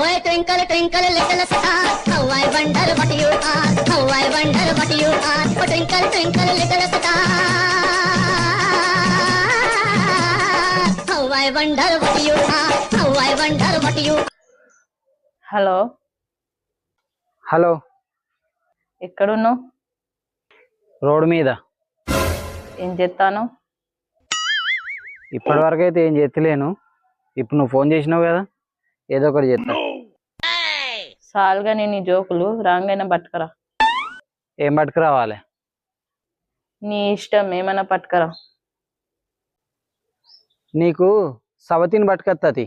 ఓయ్ twinkle twinkle little star how I wonder what you are how I wonder what you are oh twinkle twinkle little star how I wonder what you are how I wonder what you. Hello, hello, ఎక్కడున్నావు? Road మీద. ఏం చేస్తాను? ఇప్పటి వరకు అయితే ఏం చేస్తలేను. ఇప్పుడు నువ్వు ఫోన్ చేసినావు కదా, ఏదో ఒకటి చేస్తా. సాల్గా నేను ఈ జోకులు రాంగైనా పట్టుకరా. ఏం పట్టుకు రావాలి? నీ ఇష్టం, ఏమైనా పట్టుకరా. నీకు సవతిని పట్టుకొత్తది.